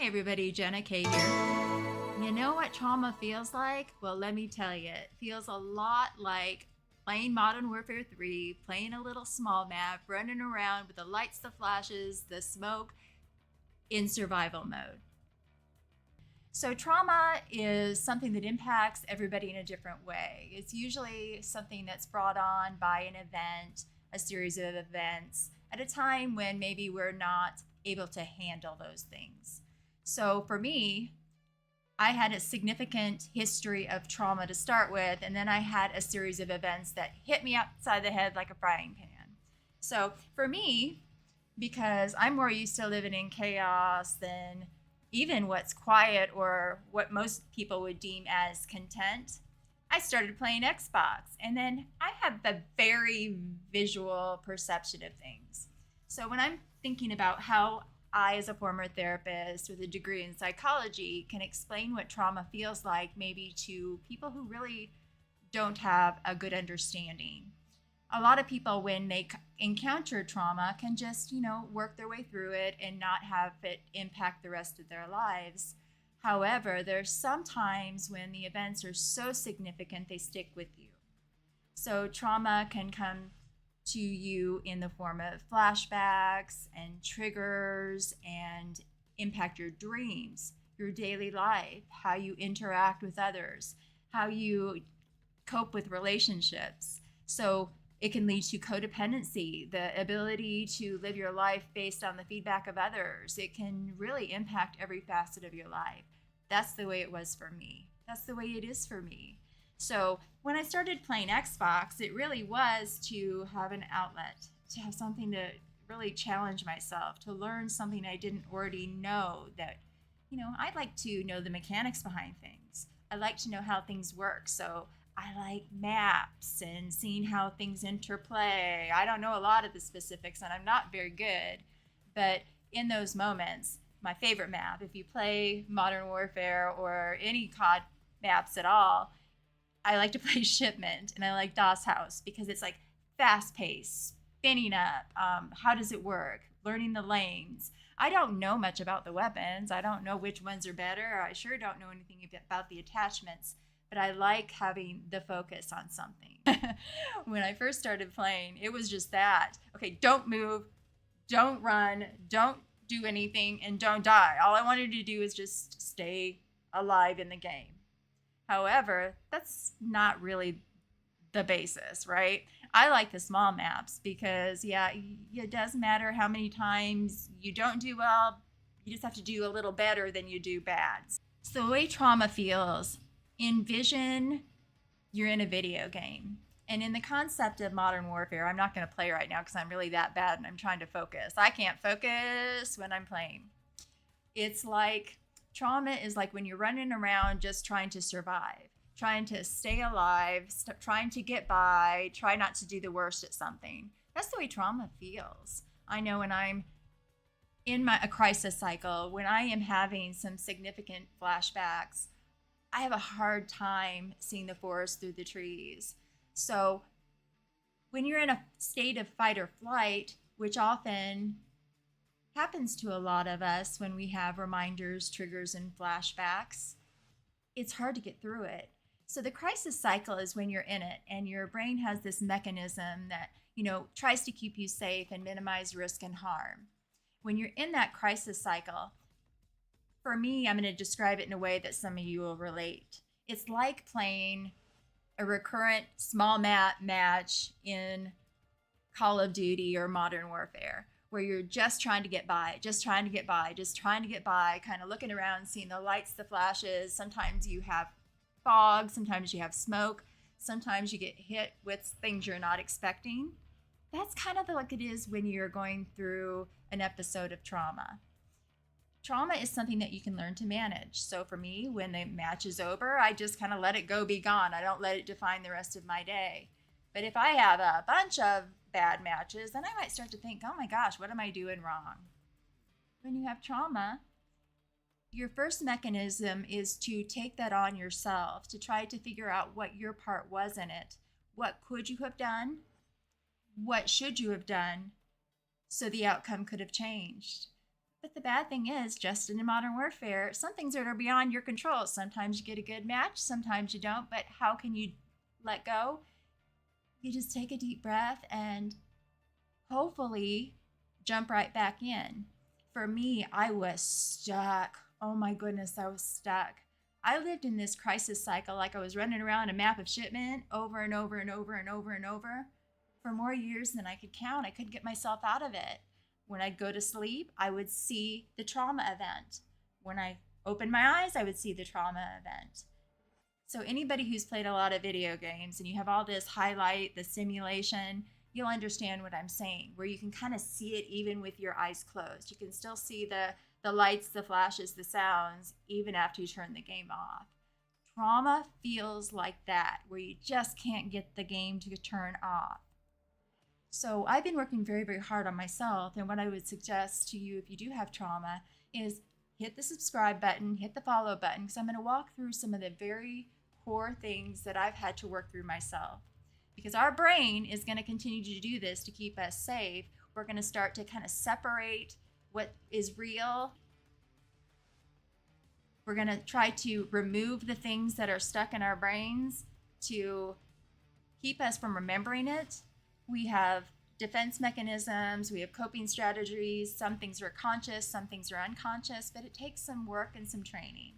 Hey everybody, JennaK here. You know what trauma feels like? Well, let me tell you, it feels a lot like playing Modern Warfare 3, playing a little small map, running around with the lights, the flashes, the smoke in survival mode. So, trauma is something that impacts everybody in a different way. It's usually something that's brought on by an event, a series of events, at a time when maybe we're not able to handle those things. So, for me, I had a significant history of trauma to start with, and then I had a series of events that hit me upside the head like a frying pan. So, for me, because I'm more used to living in chaos than even what's quiet or what most people would deem as content, I started playing Xbox. And then I have a very visual perception of things. So when I'm thinking about how I, as a former therapist with a degree in psychology, can explain what trauma feels like maybe to people who really don't have a good understanding. A lot of people, when they encounter trauma, can just, work their way through it and not have it impact the rest of their lives. However, there's sometimes when the events are so significant, they stick with you. So trauma can come to you in the form of flashbacks and triggers and impact your dreams, your daily life, how you interact with others, how you cope with relationships. So it can lead to codependency, the ability to live your life based on the feedback of others. It can really impact every facet of your life. That's the way it was for me. That's the way it is for me. So when I started playing Xbox, it really was to have an outlet, to have something to really challenge myself, to learn something I didn't already know that, I like to know the mechanics behind things. I like to know how things work. So I like maps and seeing how things interplay. I don't know a lot of the specifics and I'm not very good, but in those moments, my favorite map, if you play Modern Warfare or any COD maps at all, I like to play Shipment and I like DOS House because it's like fast paced, spinning up. How does it work? Learning the lanes. I don't know much about the weapons. I don't know which ones are better. I sure don't know anything about the attachments, but I like having the focus on something. When I first started playing, it was just that. Okay, don't move, don't run, don't do anything, and don't die. All I wanted to do is just stay alive in the game. However, that's not really the basis, right? I like the small maps because, it does matter how many times you don't do well. You just have to do a little better than you do bad. So the way trauma feels, envision you're in a video game. And in the concept of Modern Warfare, I'm not going to play right now because I'm really that bad and I'm trying to focus. I can't focus when I'm playing. It's like trauma is like when you're running around just trying to survive, trying to stay alive, trying to get by, try not to do the worst at something. That's the way trauma feels. I know when I'm in a crisis cycle, when I am having some significant flashbacks, I have a hard time seeing the forest through the trees. So when you're in a state of fight or flight, which often happens to a lot of us when we have reminders, triggers, and flashbacks, it's hard to get through it. So the crisis cycle is when you're in it and your brain has this mechanism that, tries to keep you safe and minimize risk and harm. When you're in that crisis cycle, for me, I'm going to describe it in a way that some of you will relate. It's like playing a recurrent small map match in Call of Duty or Modern Warfare, where you're just trying to get by, kind of looking around, seeing the lights, the flashes. Sometimes you have fog, sometimes you have smoke, sometimes you get hit with things you're not expecting. That's kind of like it is when you're going through an episode of trauma. Trauma is something that you can learn to manage. So for me, when the match is over, I just kind of let it go, be gone. I don't let it define the rest of my day. But if I have a bunch of bad matches, then I might start to think, oh my gosh, what am I doing wrong? When you have trauma, your first mechanism is to take that on yourself, to try to figure out what your part was in it. What could you have done? What should you have done so the outcome could have changed? But the bad thing is, just in modern warfare, some things that are beyond your control. Sometimes you get a good match, sometimes you don't. But how can you let go? You just take a deep breath and hopefully jump right back in. For me, I was stuck. Oh my goodness, I was stuck. I lived in this crisis cycle like I was running around a map of shipment over and over and over and over and over for more years than I could count. I couldn't get myself out of it. When I'd go to sleep, I would see the trauma event. When I opened my eyes, I would see the trauma event. So anybody who's played a lot of video games and you have all this highlight, the simulation, you'll understand what I'm saying, where you can kind of see it even with your eyes closed. You can still see the lights, the flashes, the sounds, even after you turn the game off. Trauma feels like that, where you just can't get the game to turn off. So I've been working very, very hard on myself. And what I would suggest to you if you do have trauma is hit the subscribe button, hit the follow button, because I'm going to walk through some of the very core things that I've had to work through myself. Because our brain is going to continue to do this to keep us safe. We're going to start to kind of separate what is real. We're going to try to remove the things that are stuck in our brains to keep us from remembering it. We have defense mechanisms, we have coping strategies. Some things are conscious, some things are unconscious, but it takes some work and some training.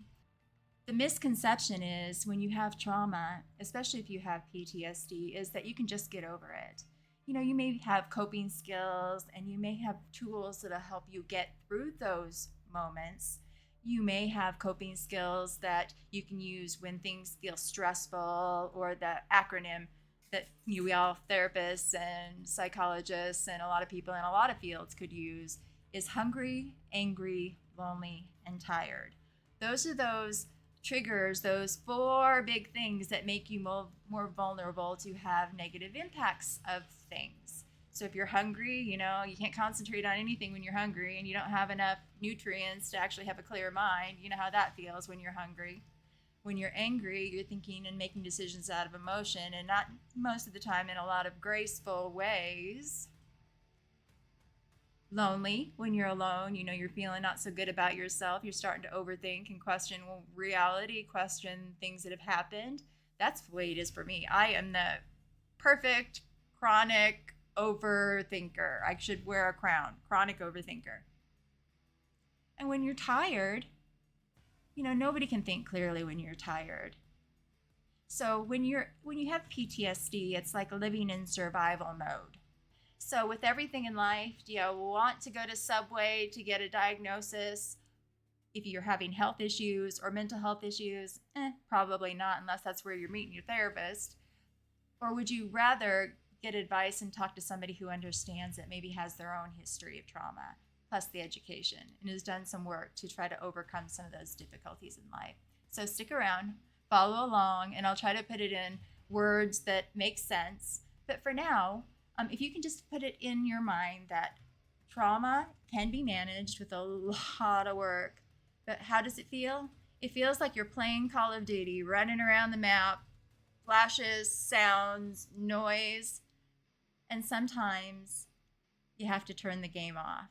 The misconception is when you have trauma, especially if you have PTSD, is that you can just get over it. You know, you may have coping skills and you may have tools that'll help you get through those moments. You may have coping skills that you can use when things feel stressful, or the acronym that we all therapists and psychologists and a lot of people in a lot of fields could use is hungry, angry, lonely, and tired. Those are those triggers, those 4 big things that make you more vulnerable to have negative impacts of things. So if you're hungry, you know, you can't concentrate on anything when you're hungry, and you don't have enough nutrients to actually have a clear mind. You know how that feels when you're hungry. When you're angry, you're thinking and making decisions out of emotion, and not most of the time in a lot of graceful ways. Lonely, when you're alone, you know, you're feeling not so good about yourself. You're starting to overthink and question reality, question things that have happened. That's the way it is for me. I am the perfect chronic overthinker. I should wear a crown. Chronic overthinker. And when you're tired, you know, nobody can think clearly when you're tired. So when you have PTSD, it's like living in survival mode. So with everything in life, do you want to go to Subway to get a diagnosis if you're having health issues or mental health issues? Probably not, unless that's where you're meeting your therapist. Or would you rather get advice and talk to somebody who understands it, maybe has their own history of trauma, plus the education, and has done some work to try to overcome some of those difficulties in life? So stick around, follow along, and I'll try to put it in words that make sense. But for now, if you can just put it in your mind that trauma can be managed with a lot of work. But how does it feel? It feels like you're playing Call of Duty, running around the map, flashes, sounds, noise, and sometimes you have to turn the game off.